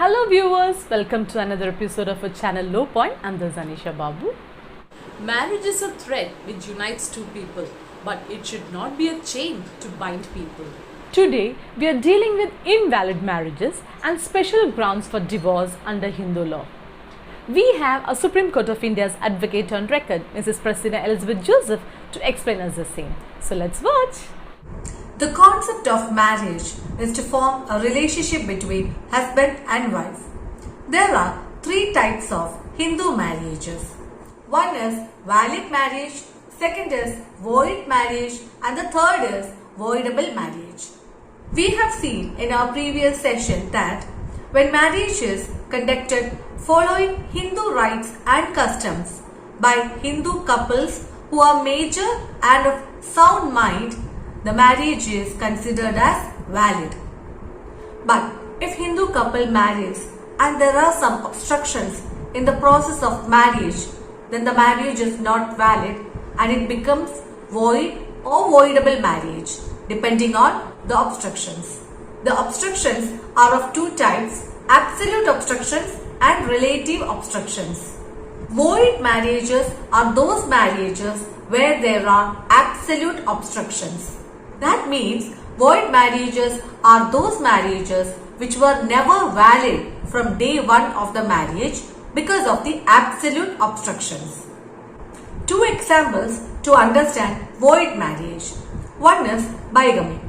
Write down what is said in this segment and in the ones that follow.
Hello viewers, welcome to another episode of our channel Low Point. I'm the Zanisha Babu. Marriage is a thread which unites two people, but it should not be a chain to bind people. Today, we are dealing with invalid marriages and special grounds for divorce under Hindu law. We have a Supreme Court of India's advocate on record, Mrs. Praseena Elizabeth Joseph, to explain us the same. So let's watch. The concept of marriage is to form a relationship between husband and wife. There are three types of Hindu marriages. One is valid marriage, second is void marriage, and the third is voidable marriage. We have seen in our previous session that when marriage is conducted following Hindu rites and customs by Hindu couples who are mature and of sound mind, the marriage is considered as valid. But if Hindu couple marries and there are some obstructions in the process of marriage, then the marriage is not valid and it becomes void or voidable marriage depending on the obstructions. The obstructions are of two types: absolute obstructions and relative obstructions. Void marriages are those marriages where there are absolute obstructions. That means void marriages are those marriages which were never valid from day one of the marriage because of the absolute obstructions. Two examples to understand void marriage. One is bigamy.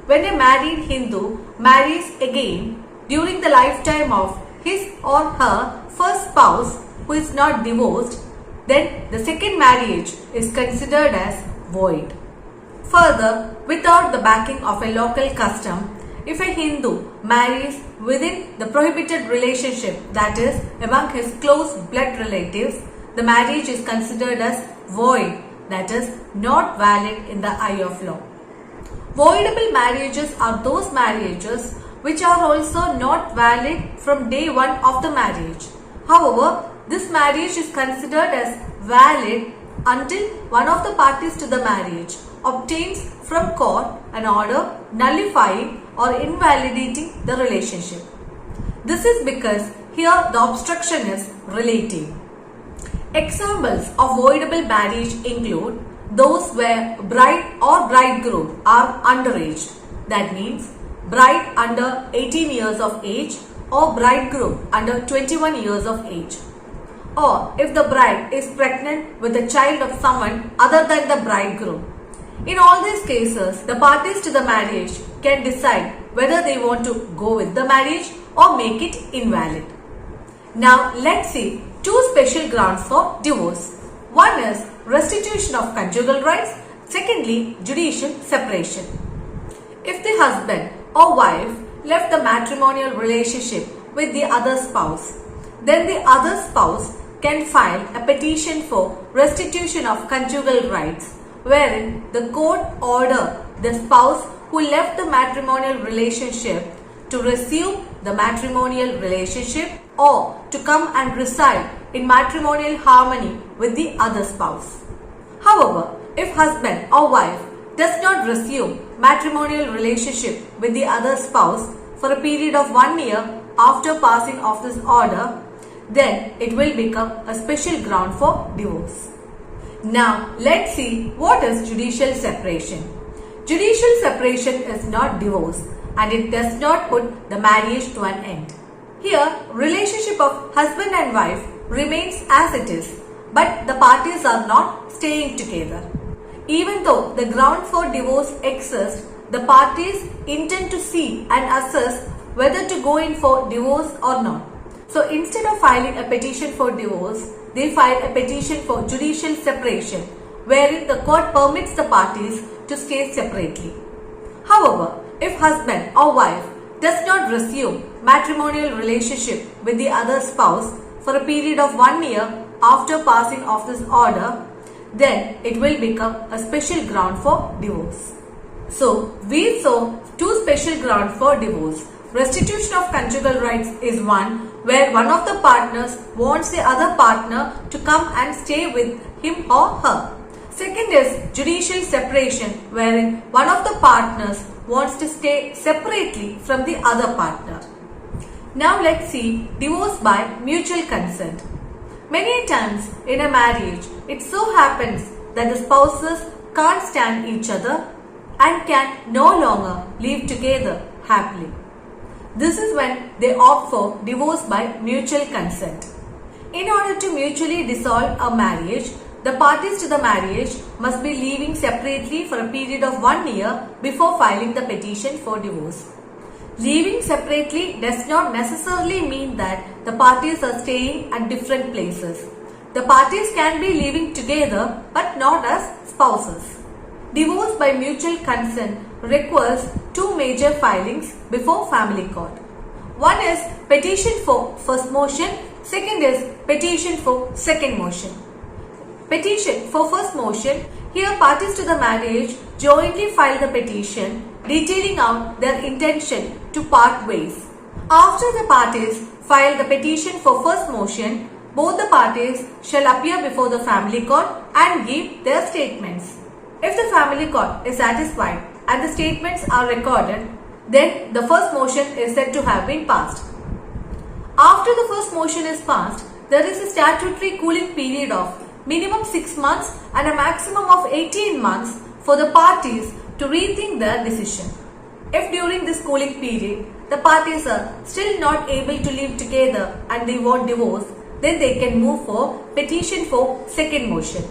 When a married Hindu marries again during the lifetime of his or her first spouse who is not divorced, then the second marriage is considered as void. Further, without the backing of a local custom, if a Hindu marries within the prohibited relationship, that is, among his close blood relatives, the marriage is considered as void, that is, not valid in the eye of law. Voidable marriages are those marriages which are also not valid from day one of the marriage. However, this marriage is considered as valid until one of the parties to the marriage obtains from court an order nullifying or invalidating the relationship. This is because here the obstruction is relative. Examples of voidable marriage include those where bride or bridegroom are underage. That means bride under 18 years of age or bridegroom under 21 years of age. Or if the bride is pregnant with a child of someone other than the bridegroom. In all these cases, the parties to the marriage can decide whether they want to go with the marriage or make it invalid. Now let's see two special grounds for divorce. One is restitution of conjugal rights, secondly judicial separation. If the husband or wife left the matrimonial relationship with the other spouse, then the other spouse can file a petition for restitution of conjugal rights, wherein the court order the spouse who left the matrimonial relationship to resume the matrimonial relationship or to come and reside in matrimonial harmony with the other spouse. However, if husband or wife does not resume matrimonial relationship with the other spouse for a period of 1 year after passing of this order, then it will become a special ground for divorce. Now let's see what is judicial separation. Judicial separation is not divorce and it does not put the marriage to an end. Here, relationship of husband and wife remains as it is, but the parties are not staying together. Even though the ground for divorce exists, the parties intend to see and assess whether to go in for divorce or not. So instead of filing a petition for divorce, they file a petition for judicial separation, wherein the court permits the parties to stay separately. However, if husband or wife does not resume matrimonial relationship with the other spouse for a period of 1 year after passing of this order, then it will become a special ground for divorce. So, we saw two special grounds for divorce. Restitution of conjugal rights is one where one of the partners wants the other partner to come and stay with him or her. Second is judicial separation, wherein one of the partners wants to stay separately from the other partner. Now let's see divorce by mutual consent. Many times in a marriage, it so happens that the spouses can't stand each other and can no longer live together happily. This is when they opt for divorce by mutual consent. In order to mutually dissolve a marriage, the parties to the marriage must be living separately for a period of 1 year before filing the petition for divorce. Living separately does not necessarily mean that the parties are staying at different places. The parties can be living together but not as spouses. Divorce by mutual consent requires two major filings before family court. One is petition for first motion, second is petition for second motion. Petition for first motion, here parties to the marriage jointly file the petition detailing out their intention to part ways. After the parties file the petition for first motion, both the parties shall appear before the family court and give their statements. If the family court is satisfied and the statements are recorded, then the first motion is said to have been passed. After the first motion is passed, there is a statutory cooling period of minimum 6 months and a maximum of 18 months for the parties to rethink their decision. If during this cooling period, the parties are still not able to live together and they want divorce, then they can move for petition for second motion.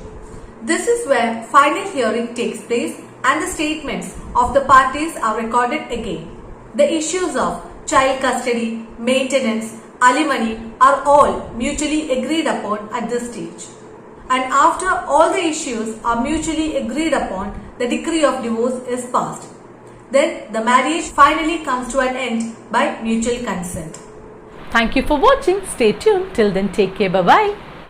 This is where final hearing takes place and the statements of the parties are recorded again. The issues of child custody, maintenance, alimony are all mutually agreed upon at this stage. And after all the issues are mutually agreed upon, the decree of divorce is passed. Then the marriage finally comes to an end by mutual consent. Thank you for watching. Stay tuned. Till then, take care. Bye-bye.